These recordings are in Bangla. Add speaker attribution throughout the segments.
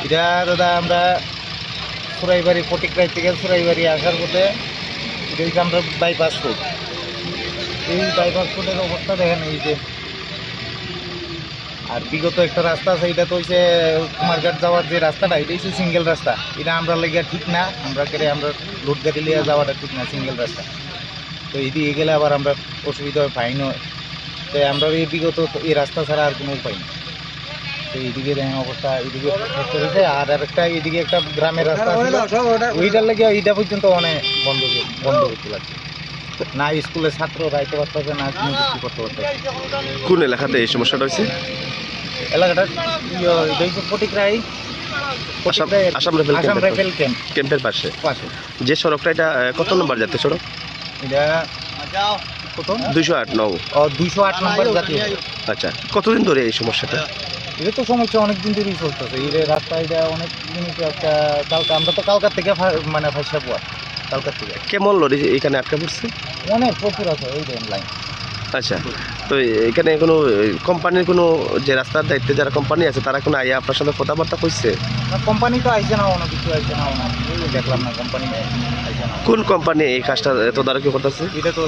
Speaker 1: এটা দাদা আমরা সুরাইবাড়ি ফটিকরাই থেকে সুরাইবাড়ি আসার পথে এটা হচ্ছে আমরা বাইপাস রোড। এই বাইপাস রোডের অবস্থা দেখেন এই যে। আর বিগত একটা রাস্তা আছে, এটা তো হচ্ছে কুমারঘাট যাওয়ার যে রাস্তাটা, এটা হচ্ছে সিঙ্গেল রাস্তা। এটা আমরা লেগে ঠিক না, আমরা লোড গাড়ি নিয়ে যাওয়াটা ঠিক না, সিঙ্গেল রাস্তা। তো এদিকে গেলে আবার আমরা অসুবিধা হয়, ফাইন হয়। তো আমরা এই বিগত এই রাস্তা ছাড়া আর কোনো উপায় নেই। তো এইদিকে দেখেন অবস্থা, এইদিকে হয়েছে। আর একটা এইদিকে একটা গ্রামের রাস্তা ছিল, ওইটার লেগে এইটা পর্যন্ত অনেক বন্ধ করতে লাগছে। না স্কুলে ছাত্র যাইতে পারতেছে, না কোনো কিছু করতে পারতেছে।
Speaker 2: কোন এলাকাতে এই সমস্যাটা হয়েছে?
Speaker 1: এলাকাটা এটা হচ্ছে ফটিকরাই আসাম রাইফেল
Speaker 2: ক্যাম্পের পাশে। যে সড়কটা, এটা কত নম্বর জাতীয় সড়ক?
Speaker 1: এটা কত?
Speaker 2: 208 নং।
Speaker 1: 208 নম্বর জাতীয়।
Speaker 2: আচ্ছা, কতদিন ধরে এই সমস্যাটা?
Speaker 1: এটা তো সমস্যা অনেকদিন ধরেই চলতেছে। এই রাস্তা এটা অনেক দিন একটা কালকা, আমরা তো কালকার থেকে মানে ফাঁসা পোয়া কালকার থেকে।
Speaker 2: কেমন লরি এখানে আটকা পড়ছে?
Speaker 1: অনেক প্রচুর আছে এই লাইন।
Speaker 2: আচ্ছা, তো এখানে কোনো কোম্পানির কোনো যে রাস্তার দায়িত্বে যারা কোম্পানি আছে, তারা কোনো আইয়া আপনার সাথে কথাবার্তা কইছে?
Speaker 1: কোম্পানি তো আইসে না, অনেক কিছু আইসে না, দেখলাম না কোম্পানি আইসে না।
Speaker 2: কোন কোম্পানি এই কাজটা তদারকি করতেছে?
Speaker 1: এটা তো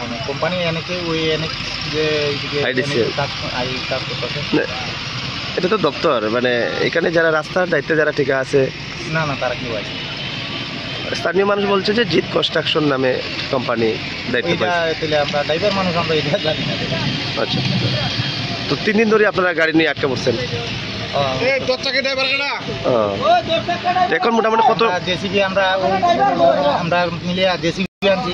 Speaker 1: অনেক কোম্পানি এনেকে ওই অনেক যে কাজ করতেছে।
Speaker 2: এটা তো দপ্তর, মানে এখানে যারা রাস্তার দায়িত্বে যারা ঠিক আছে
Speaker 1: না, তারা কেউ আছে।
Speaker 2: স্থানীয় মানুষ বলছে যে জিত কনস্ট্রাকশন নামে কোম্পানি দায়িত্ব পাইছে।
Speaker 1: আমরা ড্রাইভার মানুষ, আমরা এটা জানি না।
Speaker 2: আচ্ছা, তো 3 দিন ধরে আপনারা গাড়ি নিয়ে আটকে পড়ছেন। এখন মোটামুটি কত
Speaker 1: জেসিবি আমরা মিলে জেসিবি আনছি।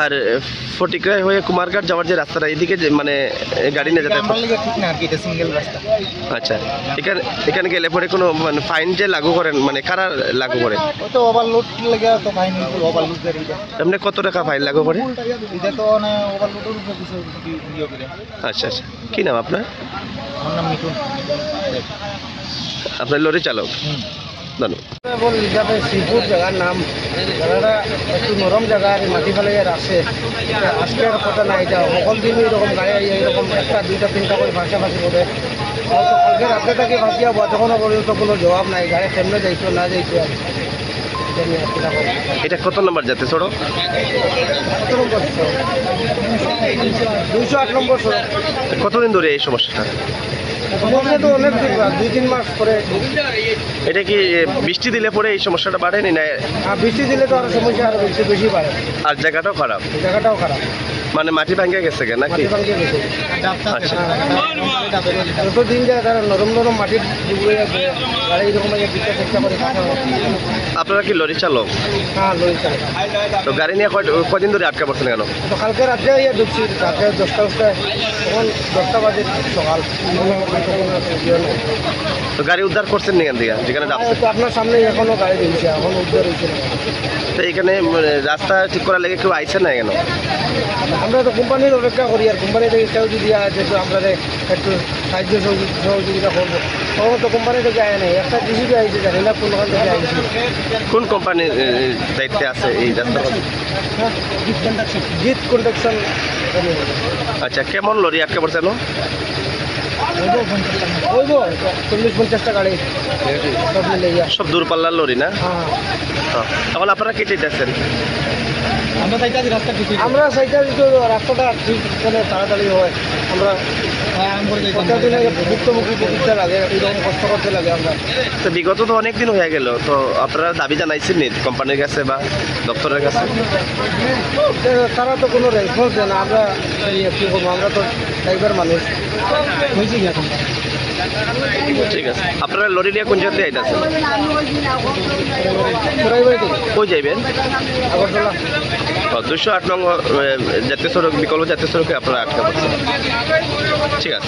Speaker 2: আর ফটিকরাই হয়ে কুমারঘাট যাওয়ার যে রাস্তাটা, এদিকে মানে গাড়ি নিয়ে যেতে
Speaker 1: ঠিক না আর কি, এটা সিঙ্গেল রাস্তা।
Speaker 2: আচ্ছা, এখানে গেলে পরে কোনো মানে ফাইন যে লাগু করেন, মানে কারা লাগু করে?
Speaker 1: তো ওভারলোড লাগে তো ফাইন, ওভারলোড গাড়ি।
Speaker 2: এমনি কত টাকা ফাইন লাগু করে?
Speaker 1: এটা তো ওভারলোডের উপরে কিছু ইয়ে করে।
Speaker 2: আচ্ছা, কি নাম আপনার?
Speaker 1: আমার নাম মিঠুন।
Speaker 2: আপনার লরি চালক?
Speaker 1: ধন্যবাদ। হিসাবে শ্রীপুর জায়গার নাম, জায়গাটা একটু নরম জায়গা, মাটি ফেলে আসে। আজকের কথা না, এটা সকল দিন এরকম গাড়ি এইরকম 1টা 2টা 3টা করে ভাষাভাষি করে। কালকে রাত্রে থেকে ভাসিয়া এখনো পর্যন্ত কোনো জবাব নাই, গাড়ি কেমনে যাইতো না যাইতো।
Speaker 2: এটা কত নম্বর জাতীয় সড়ক?
Speaker 1: 208 নম্বর সড়ক।
Speaker 2: কতদিন ধরে এই সমস্যাটা?
Speaker 1: সমস্যা তো অনেক দিন, 2-3 মাস পরে।
Speaker 2: এটা কি বৃষ্টি দিলে পরে এই সমস্যাটা বাড়েনি না?
Speaker 1: বৃষ্টি দিলে তো আরো সমস্যা আরো বেশি বাড়ে।
Speaker 2: আর জায়গাটাও খারাপ?
Speaker 1: জায়গাটাও খারাপ,
Speaker 2: মানে মাটি ভাঙে গেছে নাকি? আচ্ছা,
Speaker 1: যত দিন যায় তারা নরম মাটির ডুবে যাচ্ছে, গাড়ি এরকম চেষ্টা করে।
Speaker 2: আপনারা কি লরি চালক?
Speaker 1: হ্যাঁ, লরি চালক।
Speaker 2: তো গাড়ি নিয়ে কদিন ধরে আটকা পড়ছেন কেন?
Speaker 1: তো কালকে রাত্রে ঢুকছি, রাত্রে 10টা তখন 10টা বাজে সকাল।
Speaker 2: তো গাড়ি উদ্ধার করছেন এখান থেকে যেখানে যাচ্ছে?
Speaker 1: তো আপনার সামনে এখনো গাড়ি দিয়েছে, এখন উদ্ধার হয়েছে না।
Speaker 2: তো এখানে রাস্তা ঠিক করার লেগে কেউ আইছে না কেন?
Speaker 1: আমরা তো কোম্পানির অপেক্ষা করি, আর কোম্পানি থেকে কেউ যদি আছে তো আমরা একটু সাহায্য সহযোগিতা করবো। তখন তো কোম্পানি থেকে আয় নাই, একটা জিসিবি আইছে, জানি না কোনখান থেকে আইছে।
Speaker 2: কোন কোম্পানির দায়িত্বে আছে এই রাস্তা?
Speaker 1: জিত কন্ট্রাকশন।
Speaker 2: আচ্ছা, কেমন লরি আটকে পড়ছে?
Speaker 1: 40-50টা গাড়ি সব মিলে।
Speaker 2: সব দূরপাল্লার লরি না? তাহলে আপনারা কেটে দিচ্ছেন?
Speaker 1: আমরা চাইতে রাস্তাটা ঠিক তাড়াতাড়ি হয়। আমরা ভুক্তভোগী প্রতিষ্ঠা লাগে, এরকম কষ্ট করতে লাগে আমরা।
Speaker 2: তো বিগত তো অনেক দিন হয়ে গেল, তো আপনারা দাবি জানাইছেন নি কোম্পানির কাছে বা দপ্তরের কাছে?
Speaker 1: তারা তো কোনো রেসপন্স দেয় না। আমরা কী করবো, আমরা তো ড্রাইভার মানুষ হয়েছি এখন।
Speaker 2: ঠিক আছে, আপনারা লরি নিয়ে কোন জায়গাতে আইতেছেন? কই যাইবেন? 208 নং জাতীয় সড়ক, বিকল্প জাতীয় সড়কে আপনারা আটকা পড়ছেন। ঠিক আছে।